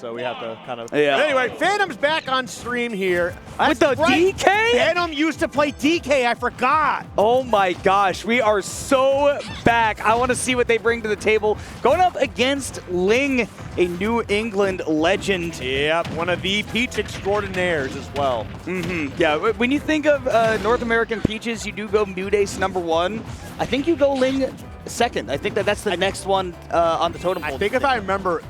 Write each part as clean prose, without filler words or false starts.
so we have to kind of. Yeah. Anyway, Phantom's back on stream here. With the DK? Phantom used to play DK. I forgot. Oh my gosh, we are so back. I want to see what they bring to the table. Going up against Ling, a New England legend. Yep, one of the Peach extraordinaires as well. Yeah, when you think of North American Peaches, you do go Mudace #1. I think you go Ling second. I think that's the next one on the totem pole. I think if I remember,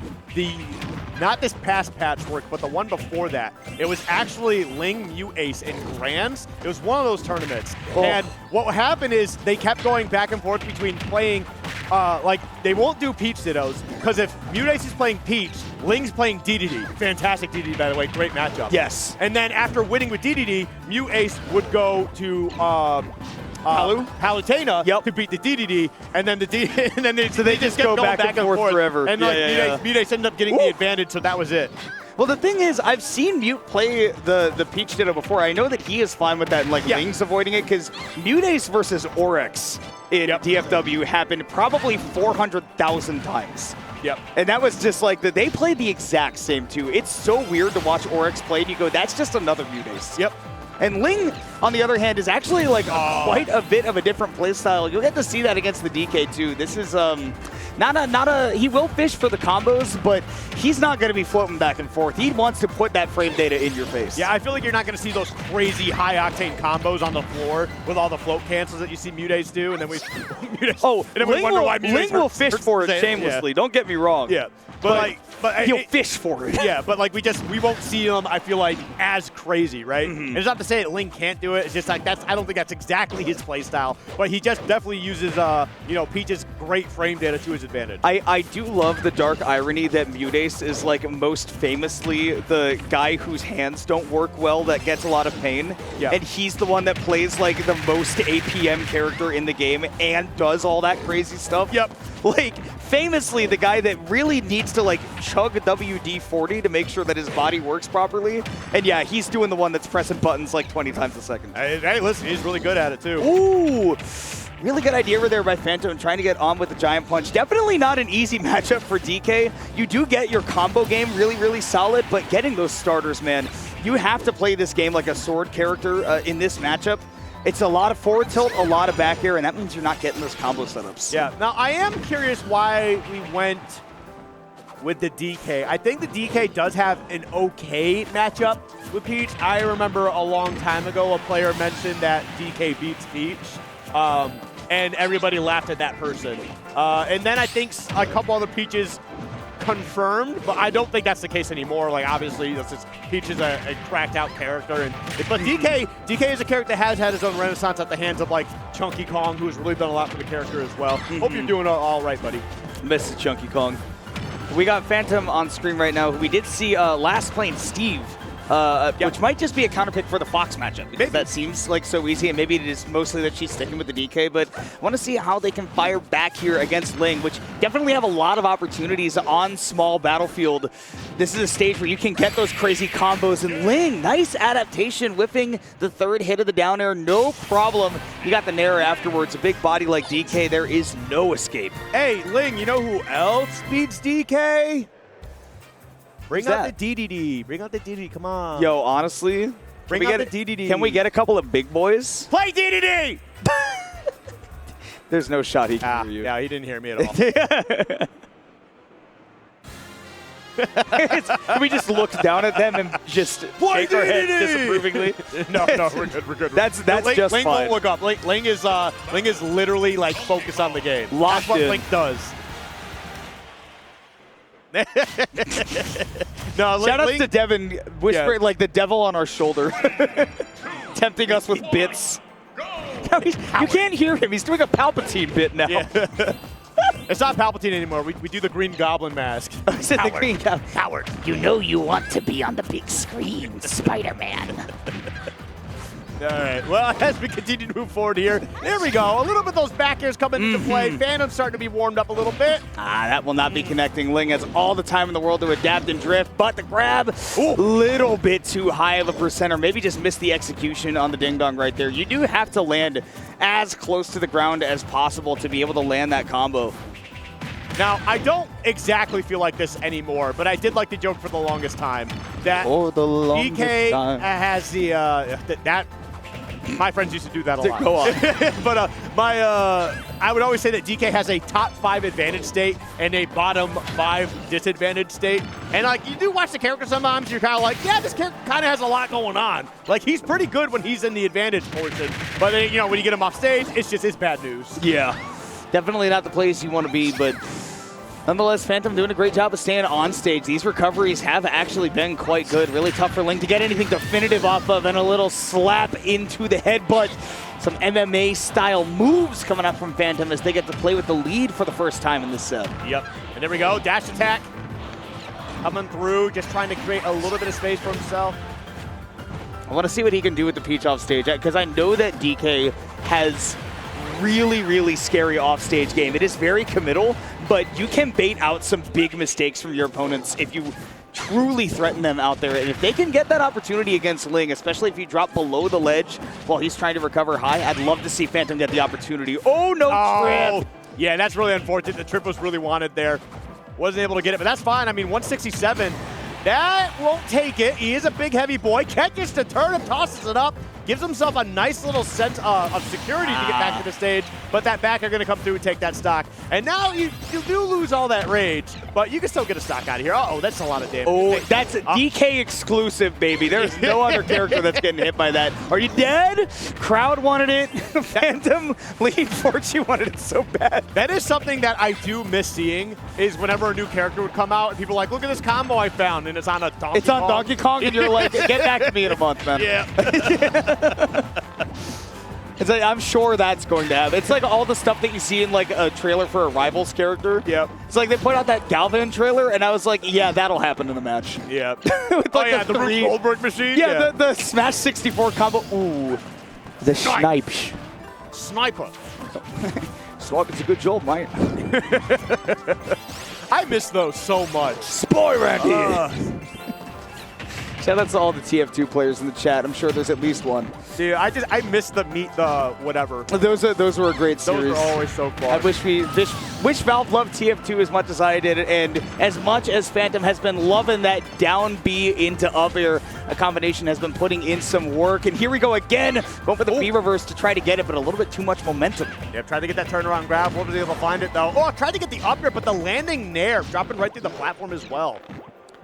not this past patchwork, but the one before that, it was actually Ling, Mudace, and Grands. It was one of those tournaments. Oh. And what happened is they kept going back and forth between playing, like, they won't do Peach Dittos, because if Mudace is playing Peach, Ling's playing DDD. Fantastic DDD, by the way, great matchup. Yes. And then after winning with DDD, Mudace would go to Palutena to beat the DDD, and then they just kept go going back and forth forever. And like Mudace ended up getting the advantage, so that was it. Well, the thing is, I've seen Mute play the Peach Ditto before. I know that he is fine with that, and like Ling's avoiding it, because Mudace versus Oryx in DFW happened probably 400,000 times. Yep. And that was just like, they played the exact same too. It's so weird to watch Oryx play, and you go, that's just another Mudace. Yep. And Ling, on the other hand, is actually like quite a bit of a different playstyle. You'll get to see that against the DK too. This is he will fish for the combos, but he's not going to be floating back and forth. He wants to put that frame data in your face. Yeah, I feel like you're not going to see those crazy high-octane combos on the floor with all the float cancels that you see Mudace do, and then we Ling will fish for it shamelessly. Yeah. Don't get me wrong. Yeah, but he'll fish for it. Yeah, but like we won't see him, I feel like, as crazy, right? And it's not to say that Ling can't do it. It's just like I don't think that's exactly his play style, but he just definitely uses Peach's great frame data to his advantage. I do love the dark irony that Mudace is like most famously the guy whose hands don't work well that gets a lot of pain. Yeah. And he's the one that plays like the most APM character in the game and does all that crazy stuff. Yep. Like, famously the guy that really needs to like chug WD-40 to make sure that his body works properly. And yeah, he's doing the one that's pressing buttons like 20 times a second. Hey, listen, he's really good at it too. Ooh. Really good idea over there by Phantom, trying to get on with the Giant Punch. Definitely not an easy matchup for DK. You do get your combo game really, really solid, but getting those starters, man, you have to play this game like a sword character in this matchup. It's a lot of forward tilt, a lot of back air, and that means you're not getting those combo setups. Yeah. Now, I am curious why we went with the DK. I think the DK does have an okay matchup with Peach. I remember a long time ago a player mentioned that DK beats Peach, and everybody laughed at that person. And then I think a couple other Peaches confirmed, but I don't think that's the case anymore. Like, obviously, Peach is a cracked out character, but DK is a character that has had his own renaissance at the hands of like Chunky Kong, who's really done a lot for the character as well. Hope you're doing all right, buddy. Mr. Chunky Kong. We got Phantom on screen right now. We did see last playing Steve, which might just be a counterpick for the Fox matchup, because that seems like so easy, and maybe it is mostly that she's sticking with the DK, but I want to see how they can fire back here against Ling, which definitely have a lot of opportunities on small battlefield. This is a stage where you can get those crazy combos, and Ling, nice adaptation, whipping the third hit of the down air, no problem. You got the nair afterwards, a big body like DK, there is no escape. Hey, Ling, you know who else beats DK? Bring out the DDD. Bring out the DDD. Come on. Yo, honestly, bring out the DDD. Can we get a couple of big boys? Play DDD! There's no shot he can hear you. Yeah, he didn't hear me at all. We just look down at them and just shake our heads disapprovingly. No, we're good. We're good. That's Ling, just Ling fine. won't look up. Ling is literally like focused on the game. Locked That's what in. Ling does. No, shout out to Devin, whispering like the devil on our shoulder, tempting us with bits. No, you can't hear him. He's doing a Palpatine bit now. Yeah. It's not Palpatine anymore. We do the Green Goblin mask. The Green Goblin. Howard, you know you want to be on the big screen, Spider-Man. All right, well, as we continue to move forward here, there we go. A little bit of those back airs coming into play. Phantom's starting to be warmed up a little bit. That will not be connecting. Ling has all the time in the world to adapt and drift, but the grab, little bit too high of a percent, or maybe just missed the execution on the ding-dong right there. You do have to land as close to the ground as possible to be able to land that combo. Now, I don't exactly feel like this anymore, but I did like the joke for the longest time that DK has the that my friends used to do that a lot. Go on. But I would always say that DK has a top 5 advantage state and a bottom 5 disadvantage state. And like you do watch the character sometimes, you're kind of like, yeah, this character kind of has a lot going on. Like he's pretty good when he's in the advantage portion, but then, you know, when you get him off stage, it's just his bad news. Yeah, definitely not the place you want to be, but nonetheless, Fhantum doing a great job of staying on stage. These recoveries have actually been quite good. Really tough for Ling to get anything definitive off of, and a little slap into the headbutt. Some MMA-style moves coming up from Fhantum as they get to play with the lead for the first time in this set. Yep, and there we go, dash attack. Coming through, just trying to create a little bit of space for himself. I want to see what he can do with the Peach off stage, because I know that DK has really, really scary offstage game. It is very committal, but you can bait out some big mistakes from your opponents if you truly threaten them out there. And if they can get that opportunity against Ling, especially if you drop below the ledge while he's trying to recover high, I'd love to see Fhantum get the opportunity. Oh, no trip. Yeah, that's really unfortunate. The trip was really wanted there. Wasn't able to get it, but that's fine. I mean, 167, that won't take it. He is a big, heavy boy. Catches to turn him, tosses it up. Gives himself a nice little sense of security to get back to the stage, but that back are going to come through and take that stock. And now you do lose all that rage, but you can still get a stock out of here. Uh-oh, that's a lot of damage. Oh, that's a DK exclusive, baby. There's no other character that's getting hit by that. Are you dead? Crowd wanted it. Fhantum, Lead Fortune wanted it so bad. That is something that I do miss seeing, is whenever a new character would come out, and people are like, look at this combo I found, and it's on a Donkey Kong. It's on Donkey Kong, and you're like, get back to me in a month, man. Yeah. It's like, I'm sure that's going to happen. It's like all the stuff that you see in like a trailer for a Rivals character. Yep. It's like they put out that Galvan trailer, and I was like, yeah, that'll happen in the match. Yeah. With like the Rube Goldberg machine? Yeah, the Smash 64 combo. Ooh. The snipe. Sniper. Snipe is a good job, mate. I miss those so much. Spoil Randy. Shout out to all the TF2 players in the chat. I'm sure there's at least one. Dude, I miss the whatever. Those were a great series. Those were always so fun. I wish Valve loved TF2 as much as I did, and as much as Fhantum has been loving that down B into up air, a combination has been putting in some work. And here we go again, going for the B reverse to try to get it, but a little bit too much momentum. Yeah, tried to get that turnaround grab. Wasn't able to find it though. Oh, tried to get the up air, but the landing nair, dropping right through the platform as well.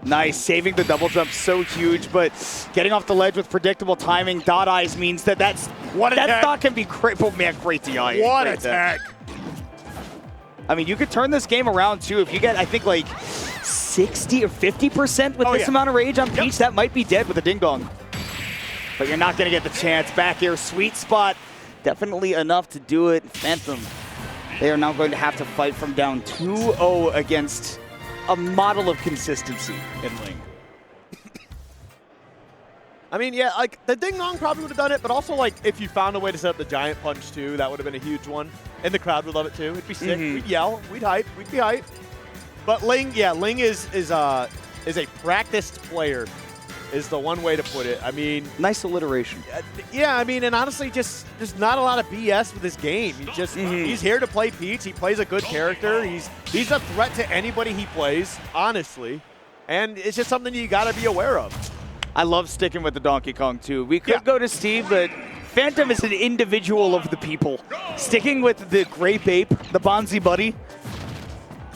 Nice, saving the double jump, so huge, but getting off the ledge with predictable timing, dot eyes means that stock can be great. Oh man, great DI. What a tech. I mean, you could turn this game around too. If you get, I think, like 60 or 50% with this amount of rage on Peach, that might be dead with a ding dong. But you're not going to get the chance. Back air, sweet spot. Definitely enough to do it. Fhantum, they are now going to have to fight from down 2-0 against a model of consistency in Ling. I mean, yeah, like the ding dong probably would have done it, but also like if you found a way to set up the giant punch too, that would have been a huge one, and the crowd would love it too. It'd be sick. We'd yell, we'd hype, we'd be hype. But Ling, yeah, Ling is a practiced player, is the one way to put it. I mean, nice alliteration. Yeah, I mean, and honestly, just there's not a lot of BS with this game. He just he's here to play Peach. He plays a good character. He's a threat to anybody he plays, honestly, and it's just something you got to be aware of. I love sticking with the Donkey Kong too. We could go to Steve, but Fhantum is an individual of the people. Sticking with the Grape Ape, the Bonzi Buddy.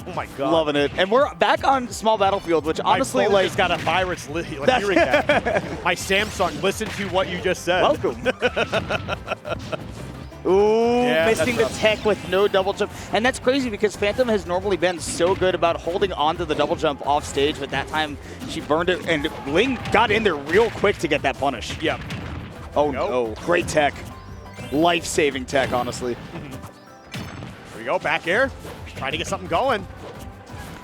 Oh my God. Loving it. And we're back on Small Battlefield, which honestly, like, just got a virus like hearing that. My Samsung, listen to what you just said. Welcome. Ooh, missing the tech with no double jump. And that's crazy because Fhantum has normally been so good about holding on to the double jump off stage, but that time she burned it, and Ling got in there real quick to get that punish. Yep. Oh no, great tech. Life-saving tech, honestly. Here we go, back air. Trying to get something going.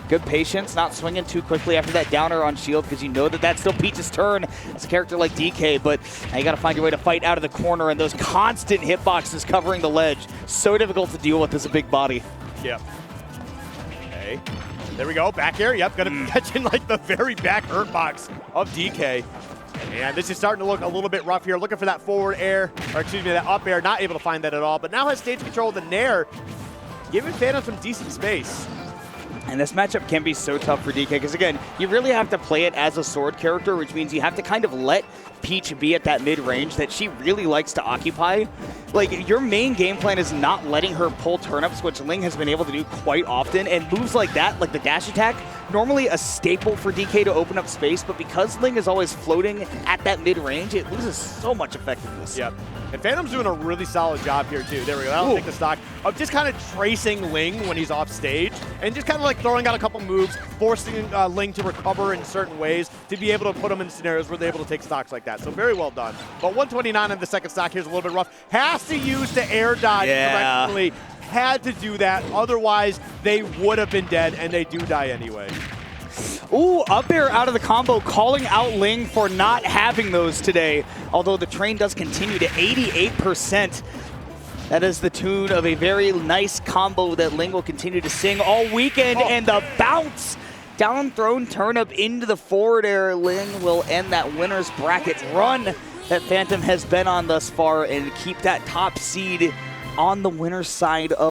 Good patience, not swinging too quickly after that downer on shield because you know that that's still Peach's turn as a character like DK, but now you got to find your way to fight out of the corner, and those constant hitboxes covering the ledge. So difficult to deal with as a big body. Yep. Okay. There we go, back air. Yep, gonna be catching like the very back hurt box of DK. And this is starting to look a little bit rough here. Looking for that forward air, or excuse me, that up air. Not able to find that at all, but now has stage control of the nair, giving Fhantum some decent space. And this matchup can be so tough for DK because, again, you really have to play it as a sword character, which means you have to kind of let Peach be at that mid-range that she really likes to occupy. Like, your main game plan is not letting her pull turnips, which Ling has been able to do quite often, and moves like that, like the dash attack, normally a staple for DK to open up space, but because Ling is always floating at that mid-range, it loses so much effectiveness. Yep. And Phantom's doing a really solid job here, too. There we go. That'll take the stock of just kind of tracing Ling when he's off stage and just kind of like throwing out a couple moves, forcing Ling to recover in certain ways to be able to put him in scenarios where they're able to take stocks like that. So very well done. But 129 on the second stock here's a little bit rough. Has to use the air dodge correctly. Had to do that. Otherwise, they would have been dead, and they do die anyway. Ooh, up air out of the combo, calling out Ling for not having those today. Although the train does continue to 88%. That is the tune of a very nice combo that Ling will continue to sing all weekend. And the bounce, down thrown turnip into the forward air. Ling will end that winner's bracket run that Phantom has been on thus far and keep that top seed on the winner's side of